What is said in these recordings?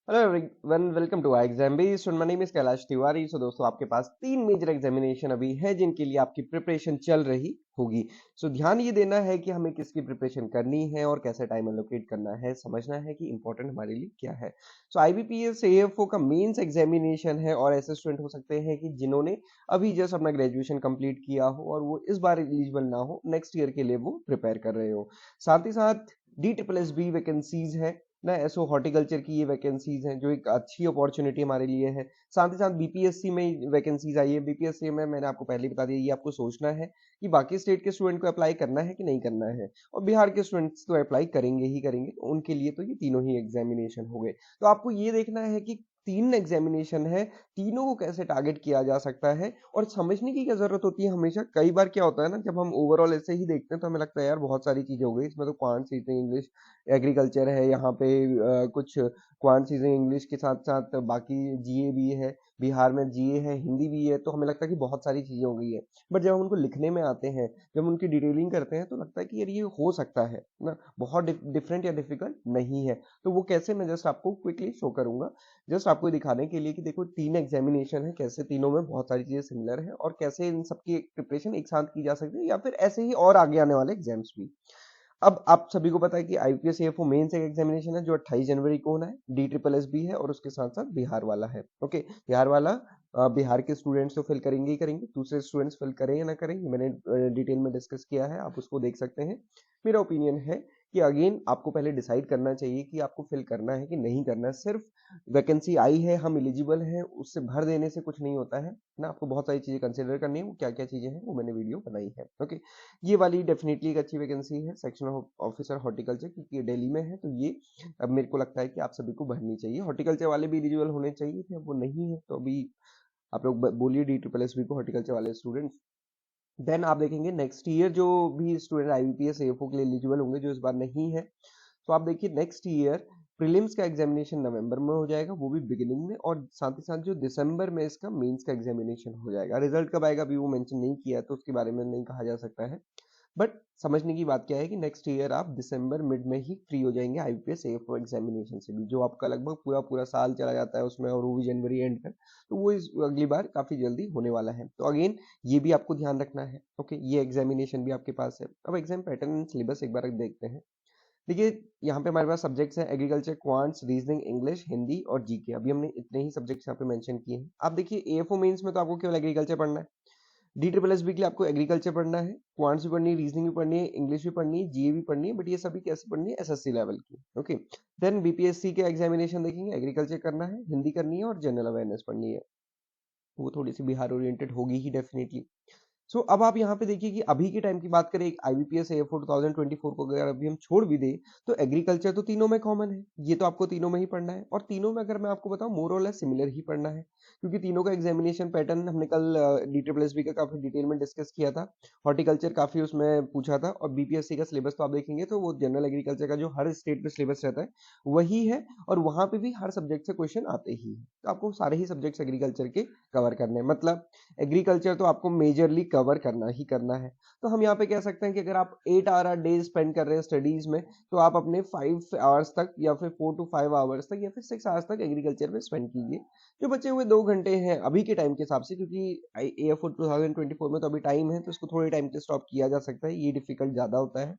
Hello everyone, welcome to exam based. My name is Kailash Tiwari. So दोस्तों, आपके पास तीन major examination अभी है जिनके लिए आपकी प्रिपरेशन चल रही होगी। सो ध्यान ये देना है कि हमें किसकी प्रिपरेशन करनी है और कैसे टाइम एलोकेट करना है, समझना है कि इंपॉर्टेंट हमारे लिए क्या है। सो आईबीपीएस एएफओ का मेंस एग्जामिनेशन है और ऐसे स्टूडेंट हो सकते हैं कि जिन्होंने अभी जस्ट अपना ग्रेजुएशन कंप्लीट किया हो और वो इस बार एलिजिबल ना हो, नेक्स्ट ईयर के लिए वो प्रिपेयर कर रहे हो। साथ ही साथ D triple S B vacancies है ना, एसओ हॉर्टिकल्चर की ये वैकेंसीज हैं जो एक अच्छी अपॉर्चुनिटी हमारे लिए है। साथ ही साथ बीपीएससी में वैकेंसीज आई है। बीपीएससी में मैंने आपको पहले ही बता दिया, ये आपको सोचना है कि बाकी स्टेट के स्टूडेंट को अप्लाई करना है कि नहीं करना है, और बिहार के स्टूडेंट्स तो अप्लाई करेंगे ही करेंगे, तो उनके लिए तो ये तीनों ही एग्जामिनेशन हो गए। तो आपको ये देखना है कि तीन एग्जामिनेशन है, तीनों को कैसे टारगेट किया जा सकता है और समझने की क्या जरूरत होती है हमेशा। कई बार क्या होता है ना, जब हम ओवरऑल ऐसे ही देखते हैं तो हमें लगता है यार बहुत सारी चीजें हो गई इसमें, तो क्वांट चीजें, इंग्लिश, एग्रीकल्चर है यहाँ पे, कुछ क्वांट चीजें इंग्लिश के साथ साथ बाकी जीए भी है, बिहार में जीए है, हिंदी भी है, तो हमें लगता है कि बहुत सारी चीजें हो गई है। बट जब हम उनको लिखने में आते हैं, जब उनकी डिटेलिंग करते हैं, तो लगता है कि यार ये हो सकता है ना, बहुत डिफरेंट या डिफिकल्ट नहीं है। तो वो कैसे, मैं जस्ट आपको क्विकली शो करूंगा, जस्ट आपको दिखाने के लिए कि देखो तीन एग्जामिनेशन है, कैसे तीनों में बहुत सारी चीजें सिमिलर है और कैसे इन सबकी प्रिपरेशन एक साथ की जा सकती है, या फिर ऐसे ही और आगे आने वाले एग्जाम्स भी। अब आप सभी को पता है कि आईपीएस एएफओ मेंस एक एग्जामिनेशन है जो 28 जनवरी को होना है। डी ट्रिपल एस बी है और उसके साथ साथ बिहार वाला है। ओके, बिहार वाला, बिहार के स्टूडेंट्स तो फिल करेंगे ही करेंगे, दूसरे स्टूडेंट्स फिल करें या ना करें, ये मैंने डिटेल में डिस्कस किया है, आप उसको देख सकते हैं। मेरा ओपिनियन है कि अगेन आपको पहले डिसाइड करना चाहिए कि आपको फिल करना है कि नहीं करना है। सिर्फ वैकेंसी आई है, हम एलिजिबल हैं, उससे भर देने से कुछ नहीं होता है ना, आपको बहुत सारी चीजें कंसिडर करनी है। वो क्या क्या चीजें हैं वो मैंने वीडियो बनाई है। ओके, ये वाली डेफिनेटली एक अच्छी वैकेंसी है, सेक्शन ऑफिसर हॉर्टिकल्चर, क्योंकि ये दिल्ली में है, तो ये अब मेरे को लगता है कि आप सभी को भरनी चाहिए। हॉर्टिकल्चर वाले भी एलिजिबल होने चाहिए थे, अब वो नहीं है, तो अभी आप लोग बोलिए डी ट्रिपल एस बी को, हॉर्टिकल्चर वाले स्टूडेंट्स। देन आप देखेंगे नेक्स्ट ईयर जो भी स्टूडेंट आईबीपीएस एएफओ के लिए एलिजिबल होंगे, जो इस बार नहीं है, तो आप देखिए नेक्स्ट ईयर प्रीलिम्स का एग्जामिनेशन नवंबर में हो जाएगा, वो भी बिगिनिंग में, और साथ ही साथ जो दिसंबर में इसका मेंस का एग्जामिनेशन हो जाएगा। रिजल्ट कब आएगा अभी वो मेंशन नहीं किया है, तो उसके बारे में नहीं कहा जा सकता है। बट समझने की बात क्या है कि नेक्स्ट ईयर आप दिसंबर मिड में ही फ्री हो जाएंगे आईपीएस एएफओ एग्जामिनेशन से भी, जो आपका लगभग पूरा पूरा साल चला जाता है उसमें, और वो भी जनवरी एंड तक, तो वो इस अगली बार काफी जल्दी होने वाला है। तो अगेन ये भी आपको ध्यान रखना है। ओके, ये एग्जामिनेशन भी आपके पास है। अब एग्जाम पैटर्न एंड सिलेबस एक बार देखते हैं। देखिए, यहाँ पे हमारे पास सब्जेक्ट्स हैं agriculture, quants, reasoning, English, Hindi और जीके। अभी हमने इतने ही सब्जेक्ट्स यहाँ पे मेंशन किए हैं। आप देखिए एएफओ मेंस में तो आपको केवल एग्रीकल्चर पढ़ना है। डी ट्रिपल एस बी के लिए आपको एग्रीकल्चर पढ़ना है, क्वांट्स भी पढ़नी है, रीजनिंग भी पढ़नी है, इंग्लिश भी पढ़नी है, जीए भी पढ़नी है, बट ये सभी कैसे पढ़नी है, एसएससी लेवल की। ओके, देन बीपीएससी के एग्जामिनेशन देखेंगे, एग्रीकल्चर करना है, हिंदी करनी है और जनरल अवेयरनेस पढ़नी है। वो थोड़ी सी बिहार ओरिएंटेड होगी ही डेफिनेटली। सो अब आप यहाँ पे देखिए कि अभी के टाइम की बात करें, आईबीपीएस एएफओ 2024 को अगर अभी हम छोड़ भी दें, तो एग्रीकल्चर तो तीनों में कॉमन है, ये तो आपको तीनों में ही पढ़ना है, और तीनों में अगर मैं आपको बताऊं मोर और लेस सिमिलर ही पढ़ना है, क्योंकि तीनों का एग्जामिनेशन पैटर्न हमने कल डी ट्रिपल एस बी का काफी डिटेल में डिस्कस किया था। हॉर्टिकल्चर काफी उसमें पूछा था, और बीपीएससी का सिलेबस तो आप देखेंगे तो वो जनरल एग्रीकल्चर का जो हर स्टेट पे सिलेबस रहता है वही है, और वहां पे भी हर सब्जेक्ट से क्वेश्चन आते ही है, तो आपको सारे ही सब्जेक्ट्स एग्रीकल्चर के कवर करने हैं। मतलब एग्रीकल्चर तो आपको मेजरली कवर करना ही करना है। तो हम यहाँ पे कह सकते हैं कि अगर आप 8 आवर डे स्पेंड कर रहे हैं स्टडीज में, तो आप अपने 5 आवर्स तक या फिर 4 to 5 आवर्स तक या फिर 6 आवर्स तक एग्रीकल्चर में स्पेंड कीजिए। जो बचे हुए 2 घंटे हैं अभी के टाइम के हिसाब से, क्योंकि एएफओ 2024 में तो अभी टाइम है, तो इसको थोड़े टाइम के स्टॉप किया जा सकता है, ये डिफिकल्ट ज्यादा होता है।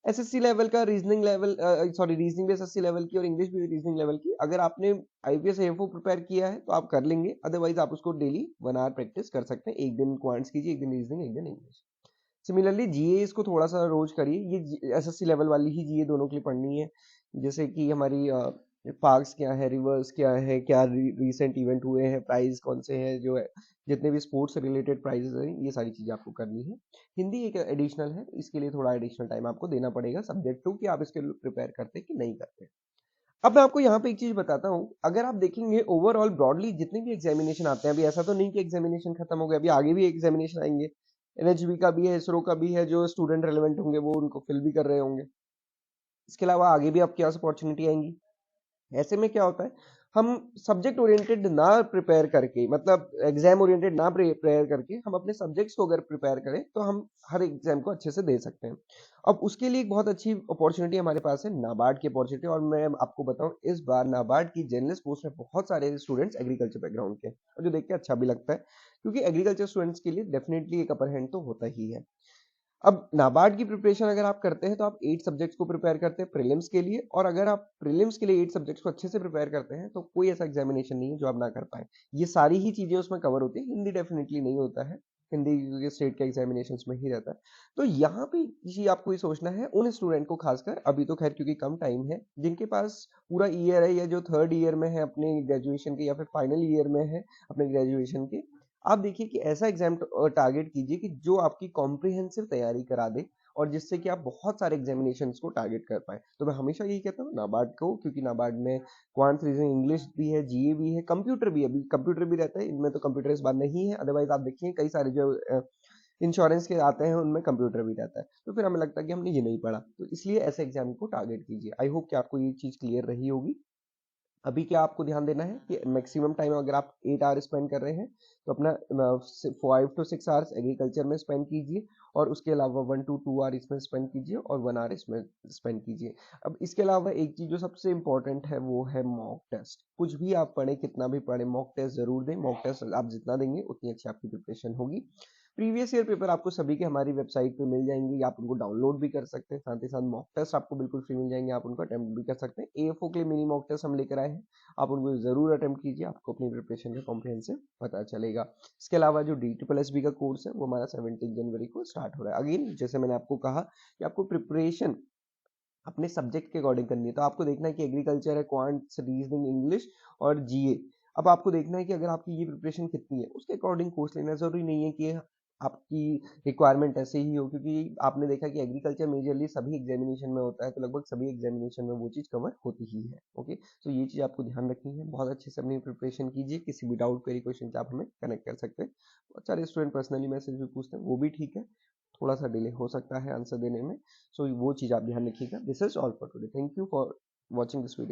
एसएससी लेवल का रीजनिंग लेवल, सॉरी रीजनिंग भी एसएससी लेवल की और इंग्लिश भी रीजनिंग लेवल की, अगर आपने आईपीएस एएफओ प्रिपेयर किया है तो आप कर लेंगे, अदरवाइज आप उसको डेली 1 आवर प्रैक्टिस कर सकते हैं। एक दिन क्वांट्स कीजिए, एक दिन रीजनिंग, एक दिन इंग्लिश। सिमिलरली जीए इसको थोड़ा सा रोज करिए, ये एसएससी लेवल वाली ही जीए दोनों के लिए पढ़नी है। जैसे कि हमारी पार्क्स क्या है, रिवर्स क्या है, क्या रिसेंट इवेंट हुए हैं, प्राइज कौन से हैं, जो है जितने भी स्पोर्ट्स से रिलेटेड प्राइजेस हैं, ये सारी चीजें आपको करनी है। हिंदी एक एडिशनल है, इसके लिए थोड़ा एडिशनल टाइम आपको देना पड़ेगा, सब्जेक्ट टू कि आप इसके प्रिपेयर करते कि नहीं करते। अब मैं आपको यहाँ पे एक चीज बताता हूँ, अगर आप देखेंगे ओवरऑल ब्रॉडली जितने भी एग्जामिनेशन आते हैं, अभी ऐसा तो नहीं कि एग्जामिनेशन खत्म हो गया, अभी आगे भी एग्जामिनेशन आएंगे, एनएचबी का भी है, इसरो का भी है, जो स्टूडेंट रेलेवेंट होंगे वो उनको फिल भी कर रहे होंगे। इसके अलावा आगे भी आपके पास अपॉर्चुनिटी आएंगी। ऐसे में क्या होता है, हम सब्जेक्ट ओरिएंटेड ना प्रिपेयर करके, मतलब एग्जाम ओरिएंटेड ना प्रिपेयर करके हम अपने सब्जेक्ट्स को अगर प्रिपेयर करें तो हम हर एग्जाम को अच्छे से दे सकते हैं। अब उसके लिए एक बहुत अच्छी अपॉर्चुनिटी हमारे पास है, नाबार्ड की अपॉर्चुनिटी। और मैं आपको बताऊं, इस बार नाबार्ड की जर्नलिस्ट पोस्ट में बहुत सारे स्टूडेंट्स एग्रीकल्चर बैकग्राउंड के, और जो देख के अच्छा भी लगता है, क्योंकि एग्रीकल्चर स्टूडेंट्स के लिए डेफिनेटली एक अपर हैंड तो होता ही है। अब नाबार्ड की प्रिपरेशन अगर आप करते हैं तो आप 8 सब्जेक्ट्स को प्रिपेयर करते हैं प्रीलिम्स के लिए, और अगर आप प्रीलिम्स के लिए 8 सब्जेक्ट्स को अच्छे से प्रिपेयर करते हैं तो कोई ऐसा एग्जामिनेशन नहीं है जो आप ना कर पाए। ये सारी ही चीजें उसमें कवर होती है, हिंदी डेफिनेटली नहीं होता है, हिंदी क्योंकि स्टेट के एग्जामिनेशन में ही रहता है। तो यहाँ पे जी आपको ये सोचना है उन स्टूडेंट को, खासकर अभी तो खैर क्योंकि कम टाइम है, जिनके पास पूरा ईयर है या जो थर्ड ईयर में है अपने ग्रेजुएशन के या फिर फाइनल ईयर में है अपने ग्रेजुएशन के, आप देखिए कि ऐसा एग्जाम टारगेट कीजिए कि जो आपकी कॉम्प्रिहेंसिव तैयारी करा दे और जिससे कि आप बहुत सारे एग्जामिनेशंस को टारगेट कर पाए। तो मैं हमेशा यही कहता हूँ नाबार्ड को, क्योंकि नाबार्ड में क्वांट रीजनिंग इंग्लिश भी है, जीए भी है, कंप्यूटर भी है, अभी कंप्यूटर भी रहता है, इनमें तो कंप्यूटर इस बार नहीं है, अदरवाइज आप देखिए कई सारे जो इंश्योरेंस के आते हैं उनमें कंप्यूटर भी रहता है। तो फिर हमें लगता है कि हमने ये नहीं पढ़ा, तो इसलिए ऐसे एग्जाम को टारगेट कीजिए। आई होप कि आपको ये चीज क्लियर रही होगी। अभी क्या आपको ध्यान देना है कि मैक्सिमम टाइम अगर आप 8 आवर स्पेंड कर रहे हैं तो अपना 5 to 6 आवर्स एग्रीकल्चर में स्पेंड कीजिए, और उसके अलावा 1 to 2 आवर इसमें स्पेंड कीजिए और 1 आवर इसमें स्पेंड कीजिए। अब इसके अलावा एक चीज जो सबसे इंपॉर्टेंट है वो है मॉक टेस्ट। कुछ भी आप पढ़े, कितना भी पढ़े, मॉक टेस्ट जरूर दें। मॉक टेस्ट आप जितना देंगे उतनी अच्छी आपकी प्रिपरेशन होगी। प्रीवियस ईयर पेपर आपको सभी के हमारी वेबसाइट पे मिल जाएंगे, या आप उनको डाउनलोड भी कर सकते हैं। साथ ही साथ मॉक टेस्ट आपको बिल्कुल फ्री मिल जाएंगे, आप उनको अटेम्प्ट भी कर सकते हैं। एएफओ के लिए मिनी मॉक टेस्ट हम लेकर आए हैं, आप उनको जरूर अटेम्प्ट कीजिए, आपको अपनी प्रिपरेशन का कॉम्प्रिहेंसिव पता चलेगा। इसके अलावा जो DSSB का कोर्स है वो हमारा 17 जनवरी को स्टार्ट हो रहा है। अगेन जैसे मैंने आपको कहा कि आपको प्रिपरेशन अपने सब्जेक्ट के अकॉर्डिंग करनी है, तो आपको देखना है कि एग्रीकल्चर है, क्वांट्स, रीजनिंग, इंग्लिश और जीए। अब आपको देखना है कि अगर आपकी ये प्रिपरेशन कितनी है उसके अकॉर्डिंग कोर्स लेना। जरूरी नहीं है कि आपकी रिक्वायरमेंट ऐसे ही हो, क्योंकि आपने देखा कि एग्रीकल्चर मेजरली सभी एग्जामिनेशन में होता है, तो लगभग सभी एग्जामिनेशन में वो चीज कवर होती ही है। ओके, तो ये चीज आपको ध्यान रखनी है। बहुत अच्छे से अपनी प्रिपरेशन कीजिए, किसी भी डाउट क्वेरी क्वेश्चन से आप हमें कनेक्ट कर सकते हैं। बहुत सारे स्टूडेंट पर्सनली मैसेज भी पूछते हैं, वो भी ठीक है, थोड़ा सा डिले हो सकता है आंसर देने में, सो वो चीज आप ध्यान रखिएगा। This is all for today, thank you for watching this video.